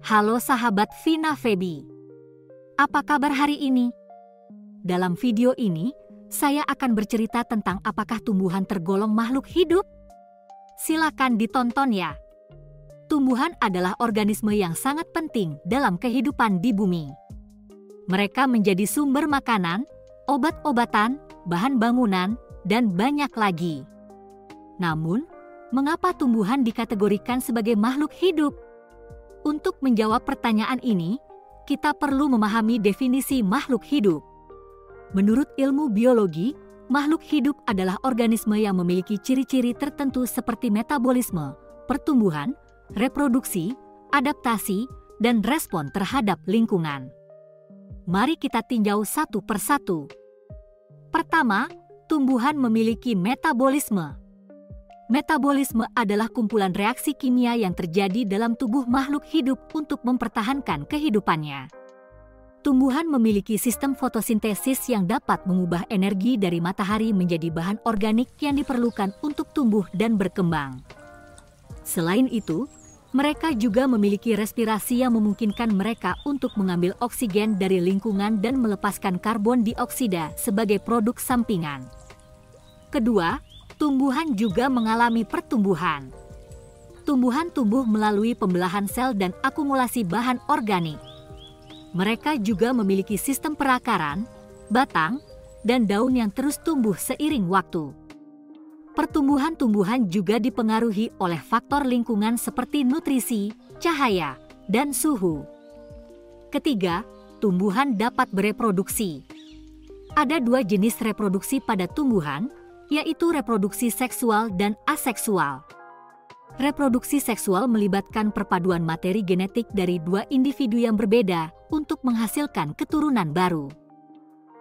Halo sahabat Vina Febi. Apa kabar hari ini? Dalam video ini, saya akan bercerita tentang apakah tumbuhan tergolong makhluk hidup? Silakan ditonton ya. Tumbuhan adalah organisme yang sangat penting dalam kehidupan di bumi. Mereka menjadi sumber makanan, obat-obatan, bahan bangunan, dan banyak lagi. Namun, mengapa tumbuhan dikategorikan sebagai makhluk hidup? Untuk menjawab pertanyaan ini, kita perlu memahami definisi makhluk hidup. Menurut ilmu biologi, makhluk hidup adalah organisme yang memiliki ciri-ciri tertentu seperti metabolisme, pertumbuhan, reproduksi, adaptasi, dan respon terhadap lingkungan. Mari kita tinjau satu persatu. Pertama, tumbuhan memiliki metabolisme. Metabolisme adalah kumpulan reaksi kimia yang terjadi dalam tubuh makhluk hidup untuk mempertahankan kehidupannya. Tumbuhan memiliki sistem fotosintesis yang dapat mengubah energi dari matahari menjadi bahan organik yang diperlukan untuk tumbuh dan berkembang. Selain itu, mereka juga memiliki respirasi yang memungkinkan mereka untuk mengambil oksigen dari lingkungan dan melepaskan karbon dioksida sebagai produk sampingan. Kedua, tumbuhan juga mengalami pertumbuhan. Tumbuhan tumbuh melalui pembelahan sel dan akumulasi bahan organik. Mereka juga memiliki sistem perakaran, batang, dan daun yang terus tumbuh seiring waktu. Pertumbuhan tumbuhan juga dipengaruhi oleh faktor lingkungan seperti nutrisi, cahaya, dan suhu. Ketiga, tumbuhan dapat bereproduksi. Ada dua jenis reproduksi pada tumbuhan, yaitu reproduksi seksual dan aseksual. Reproduksi seksual melibatkan perpaduan materi genetik dari dua individu yang berbeda untuk menghasilkan keturunan baru.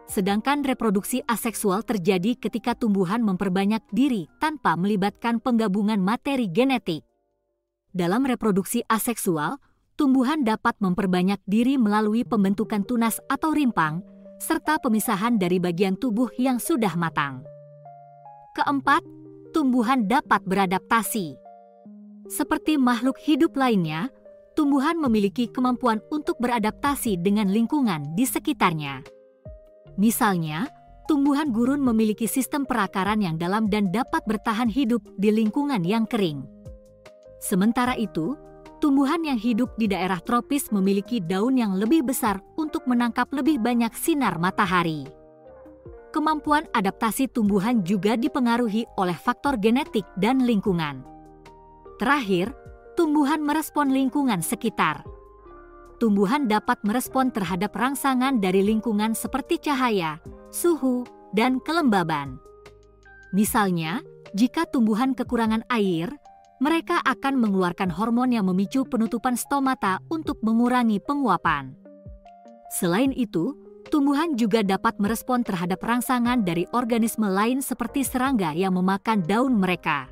Sedangkan reproduksi aseksual terjadi ketika tumbuhan memperbanyak diri tanpa melibatkan penggabungan materi genetik. Dalam reproduksi aseksual, tumbuhan dapat memperbanyak diri melalui pembentukan tunas atau rimpang, serta pemisahan dari bagian tubuh yang sudah matang. Keempat, tumbuhan dapat beradaptasi. Seperti makhluk hidup lainnya, tumbuhan memiliki kemampuan untuk beradaptasi dengan lingkungan di sekitarnya. Misalnya, tumbuhan gurun memiliki sistem perakaran yang dalam dan dapat bertahan hidup di lingkungan yang kering. Sementara itu, tumbuhan yang hidup di daerah tropis memiliki daun yang lebih besar untuk menangkap lebih banyak sinar matahari. Kemampuan adaptasi tumbuhan juga dipengaruhi oleh faktor genetik dan lingkungan. Terakhir, tumbuhan merespon lingkungan sekitar. Tumbuhan dapat merespon terhadap rangsangan dari lingkungan seperti cahaya, suhu, dan kelembaban. Misalnya, jika tumbuhan kekurangan air, mereka akan mengeluarkan hormon yang memicu penutupan stomata untuk mengurangi penguapan. Selain itu, tumbuhan juga dapat merespon terhadap rangsangan dari organisme lain seperti serangga yang memakan daun mereka.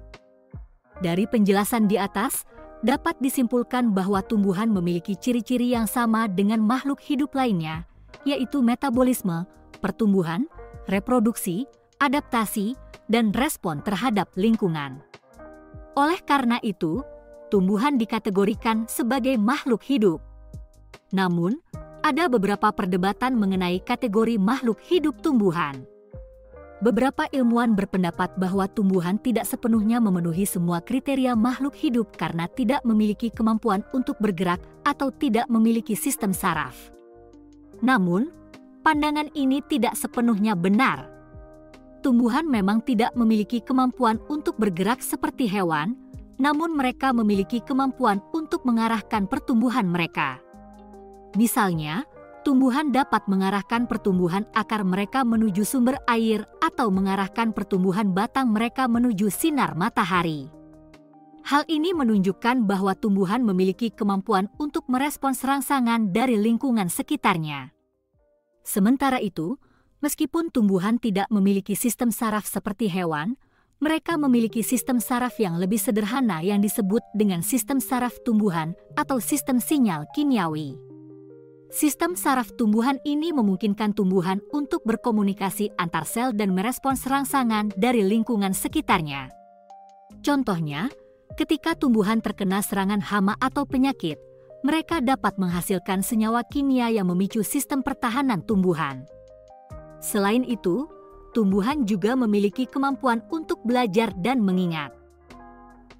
Dari penjelasan di atas, dapat disimpulkan bahwa tumbuhan memiliki ciri-ciri yang sama dengan makhluk hidup lainnya, yaitu metabolisme, pertumbuhan, reproduksi, adaptasi, dan respon terhadap lingkungan. Oleh karena itu, tumbuhan dikategorikan sebagai makhluk hidup. Namun, ada beberapa perdebatan mengenai kategori makhluk hidup tumbuhan. Beberapa ilmuwan berpendapat bahwa tumbuhan tidak sepenuhnya memenuhi semua kriteria makhluk hidup karena tidak memiliki kemampuan untuk bergerak atau tidak memiliki sistem saraf. Namun, pandangan ini tidak sepenuhnya benar. Tumbuhan memang tidak memiliki kemampuan untuk bergerak seperti hewan, namun mereka memiliki kemampuan untuk mengarahkan pertumbuhan mereka. Misalnya, tumbuhan dapat mengarahkan pertumbuhan akar mereka menuju sumber air atau mengarahkan pertumbuhan batang mereka menuju sinar matahari. Hal ini menunjukkan bahwa tumbuhan memiliki kemampuan untuk merespons rangsangan dari lingkungan sekitarnya. Sementara itu, meskipun tumbuhan tidak memiliki sistem saraf seperti hewan, mereka memiliki sistem saraf yang lebih sederhana yang disebut dengan sistem saraf tumbuhan atau sistem sinyal kimiawi. Sistem saraf tumbuhan ini memungkinkan tumbuhan untuk berkomunikasi antar sel dan merespons rangsangan dari lingkungan sekitarnya. Contohnya, ketika tumbuhan terkena serangan hama atau penyakit, Mereka dapat menghasilkan senyawa kimia yang memicu sistem pertahanan tumbuhan. Selain itu, tumbuhan juga memiliki kemampuan untuk belajar dan mengingat.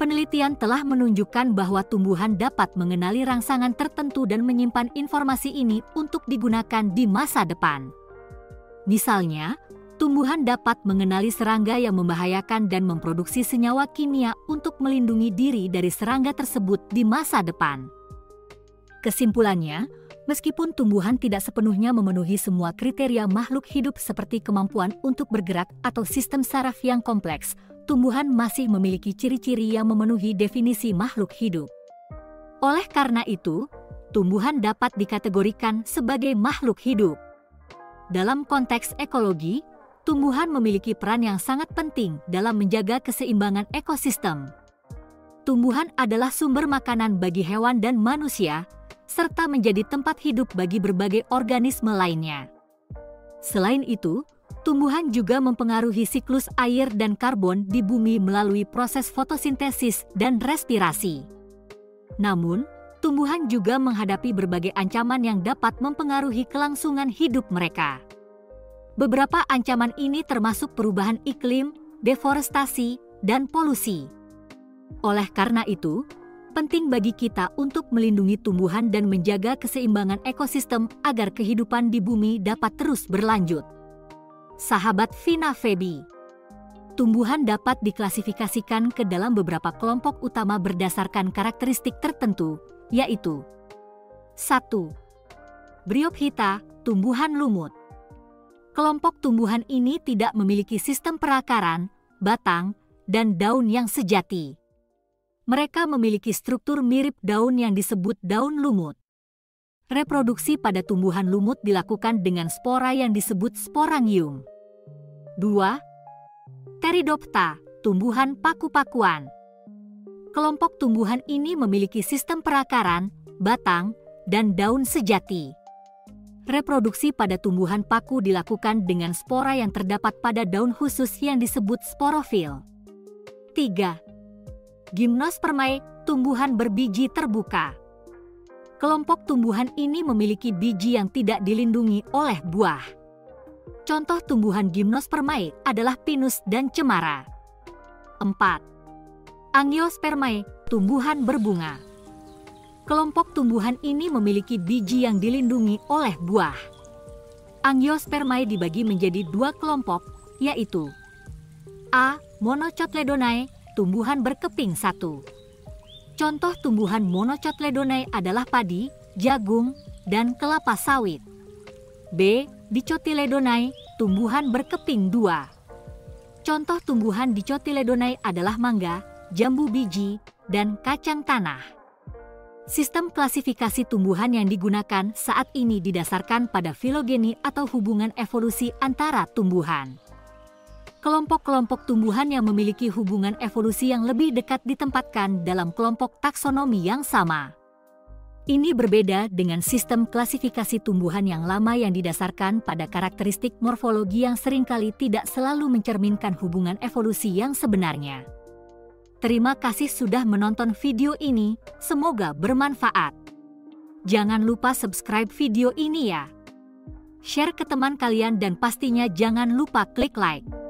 Penelitian telah menunjukkan bahwa tumbuhan dapat mengenali rangsangan tertentu dan menyimpan informasi ini untuk digunakan di masa depan. Misalnya, tumbuhan dapat mengenali serangga yang membahayakan dan memproduksi senyawa kimia untuk melindungi diri dari serangga tersebut di masa depan. Kesimpulannya, meskipun tumbuhan tidak sepenuhnya memenuhi semua kriteria makhluk hidup seperti kemampuan untuk bergerak atau sistem saraf yang kompleks, tumbuhan masih memiliki ciri-ciri yang memenuhi definisi makhluk hidup. Oleh karena itu, tumbuhan dapat dikategorikan sebagai makhluk hidup. Dalam konteks ekologi, tumbuhan memiliki peran yang sangat penting dalam menjaga keseimbangan ekosistem. Tumbuhan adalah sumber makanan bagi hewan dan manusia, serta menjadi tempat hidup bagi berbagai organisme lainnya. Selain itu, tumbuhan juga mempengaruhi siklus air dan karbon di bumi melalui proses fotosintesis dan respirasi. Namun, tumbuhan juga menghadapi berbagai ancaman yang dapat mempengaruhi kelangsungan hidup mereka. Beberapa ancaman ini termasuk perubahan iklim, deforestasi, dan polusi. Oleh karena itu, penting bagi kita untuk melindungi tumbuhan dan menjaga keseimbangan ekosistem agar kehidupan di bumi dapat terus berlanjut. Sahabat Vina Febi, tumbuhan dapat diklasifikasikan ke dalam beberapa kelompok utama berdasarkan karakteristik tertentu, yaitu 1. Bryophyta, tumbuhan lumut. Kelompok tumbuhan ini tidak memiliki sistem perakaran, batang, dan daun yang sejati. Mereka memiliki struktur mirip daun yang disebut daun lumut. Reproduksi pada tumbuhan lumut dilakukan dengan spora yang disebut sporangium. 2. Pteridopta, tumbuhan paku-pakuan. Kelompok tumbuhan ini memiliki sistem perakaran, batang, dan daun sejati. Reproduksi pada tumbuhan paku dilakukan dengan spora yang terdapat pada daun khusus yang disebut sporofil. 3. Gymnospermae, tumbuhan berbiji terbuka. Kelompok tumbuhan ini memiliki biji yang tidak dilindungi oleh buah. Contoh tumbuhan Gymnospermae adalah pinus dan cemara. 4. Angiospermae, tumbuhan berbunga. Kelompok tumbuhan ini memiliki biji yang dilindungi oleh buah. Angiospermae dibagi menjadi dua kelompok, yaitu A. Monocotyledonae, tumbuhan berkeping satu. Contoh tumbuhan monocotyledonae adalah padi, jagung, dan kelapa sawit. B. Dicotyledonae, tumbuhan berkeping dua. Contoh tumbuhan Dicotyledonae adalah mangga, jambu biji, dan kacang tanah. Sistem klasifikasi tumbuhan yang digunakan saat ini didasarkan pada filogeni atau hubungan evolusi antara tumbuhan. Kelompok-kelompok tumbuhan yang memiliki hubungan evolusi yang lebih dekat ditempatkan dalam kelompok taksonomi yang sama. Ini berbeda dengan sistem klasifikasi tumbuhan yang lama yang didasarkan pada karakteristik morfologi yang seringkali tidak selalu mencerminkan hubungan evolusi yang sebenarnya. Terima kasih sudah menonton video ini, semoga bermanfaat. Jangan lupa subscribe video ini ya. Share ke teman kalian dan pastinya jangan lupa klik like.